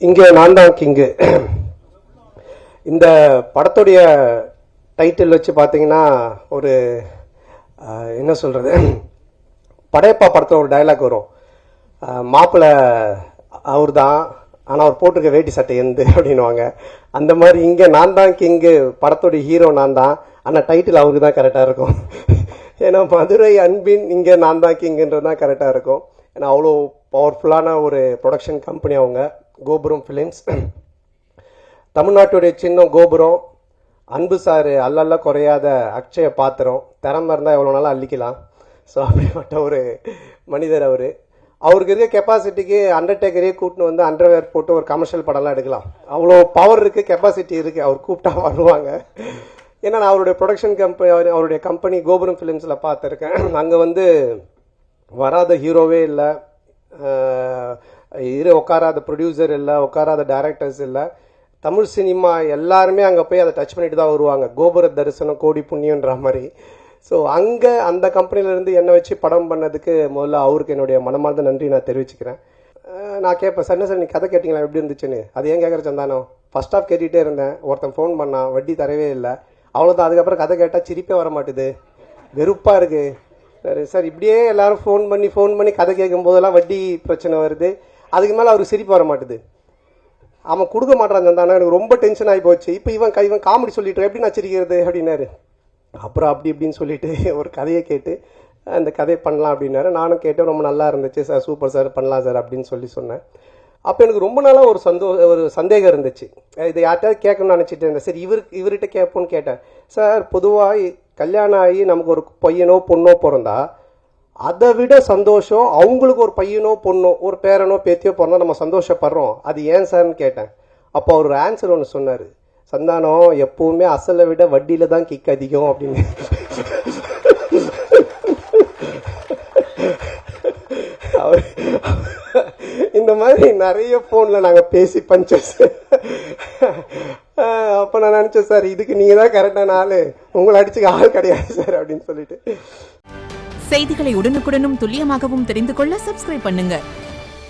இங்கே நான் தான் கிங்கு. இந்த படத்துடைய டைட்டில் வச்சு பார்த்தீங்கன்னா ஒரு என்ன சொல்கிறது, படையப்பா படத்தில் ஒரு டைலாக் வரும், மாப்பிள்ளை அவர் தான் ஆனால் அவர் போட்டிருக்க வேட்டி சட்டை எந்த அப்படின்வாங்க. அந்த மாதிரி இங்கே நான் தான் கிங்கு, படத்துடைய ஹீரோ நான் தான், ஆனால் டைட்டில் அவருக்கு தான் கரெக்டாக இருக்கும். ஏன்னா மதுரை அன்பின் இங்கே நான் தான் கிங்குன்றது தான் கரெக்டாக இருக்கும். ஏன்னா அவ்வளோ பவர்ஃபுல்லான ஒரு ப்ரொடக்ஷன் கம்பெனி அவங்க, கோபுரம் ஃபிலிம்ஸ். தமிழ்நாட்டுடைய சின்னம் கோபுரம். அன்பு சார் அல்லல்ல குறையாத அக்ஷய பாத்திரம், திறமை இருந்தால் எவ்வளோ நாளும் அள்ளிக்கலாம். ஸோ அப்படிப்பட்ட ஒரு மனிதர் அவர். அவருக்கு இருக்க கெப்பாசிட்டிக்கு அண்டர்டேக்கரே கூட்டின்னு வந்து அண்டர்வேர் போட்டு ஒரு கமர்ஷியல் படம்லாம் எடுக்கலாம். அவ்வளோ பவர் இருக்குது, கெப்பாசிட்டி இருக்குது. அவர் கூப்பிட்டா வருவாங்க. ஏன்னா நான் அவருடைய ப்ரொடக்ஷன் கம்பெனி, அவருடைய கம்பெனி கோபுரம் ஃபிலிம்ஸில் பார்த்துருக்கேன். அங்கே வந்து வராத ஹீரோவே இல்லை, உட்காராத ப்ரொடியூசர் இல்லை, உட்காராத டைரக்டர்ஸ் இல்லை. தமிழ் சினிமா எல்லாருமே அங்கே போய் அதை டச் பண்ணிட்டு தான் வருவாங்க. கோபுர தரிசனம் கோடி புண்ணியன்ற மாதிரி. ஸோ அங்கே அந்த கம்பெனிலேருந்து என்னை வச்சு படம் பண்ணதுக்கு முதல்ல அவருக்கு என்னுடைய மனமார்ந்த நன்றி நான் தெரிவிச்சுக்கிறேன். நான் கேட்பேன், சார் என்ன சார் நீ கதை கேட்டிங்களா எப்படி இருந்துச்சுன்னு. அது ஏன் கேட்குற சந்தானம், ஃபர்ஸ்ட் ஆஃப் கேட்டுகிட்டே இருந்தேன், ஒருத்தன் ஃபோன் பண்ணான், வட்டி தரவே இல்லை, அவ்வளோதான். அதுக்கப்புறம் கதை கேட்டால் சிரிப்பே வர மாட்டுது, வெறுப்பாக இருக்குது. சரி சார், இப்படியே எல்லாரும் ஃபோன் பண்ணி கதை கேட்கும் போதெல்லாம் வட்டி பிரச்சனை வருது, அதுக்கு மேலே அவருக்கு சிரிப்பு வர மாட்டுது. அவன் கொடுக்க மாட்டான் சந்தானம், எனக்கு ரொம்ப டென்ஷன் ஆகி போச்சு. இப்போ இவன் காமெடி சொல்லிட்டு எப்படி நான் சிரிக்கிறது அப்படின்னாரு. அப்புறம் அப்படி இப்படின்னு சொல்லிட்டு ஒரு கதையை கேட்டு அந்த கதையை பண்ணலாம் அப்படின்னாரு. நானும் கேட்டேன், ரொம்ப நல்லா இருந்துச்சு சார், சூப்பர் சார், பண்ணலாம் சார் அப்படின்னு சொன்னேன். அப்போ எனக்கு ரொம்ப நாளாக ஒரு சந்தேகம் இருந்துச்சு. இதை யார்கிட்ட கேட்கணும்னு நினச்சிட்டு இருந்தேன். சரி இவர்கிட்ட கேட்போன்னு கேட்டேன். சார், பொதுவாக கல்யாணம் ஆகி நமக்கு ஒரு பையனோ பொண்ணோ பிறந்தா அதை விட சந்தோஷம் அவங்களுக்கு ஒரு பையனோ பொண்ணோ ஒரு பேரனோ பேத்தியோ பிறந்தா நம்ம சந்தோஷப்படுறோம், அது ஏன் சார்னு கேட்டேன். அப்போ அவர் ஒரு ஆன்சர் ஒன்று சொன்னார், சந்தானம் எப்பவுமே அசலை விட வட்டியில தான் கிக் அதிகம் அப்படின்னு. இந்த மாதிரி நிறைய போன்ல நாங்க பேசி பஞ்சஸ். அப்ப நான் நினைச்சேன், சார் இதுக்கு நீங்க தான் கரெக்டான ஆளு, உங்களை அடிச்சுக்க ஆள் கிடையாது சார் அப்படின்னு சொல்லிட்டு. செய்திகளை உடனுக்குடனும் துல்லியமாகவும் தெரிந்து கொள்ள சப்ஸ்கிரைப் பண்ணுங்க.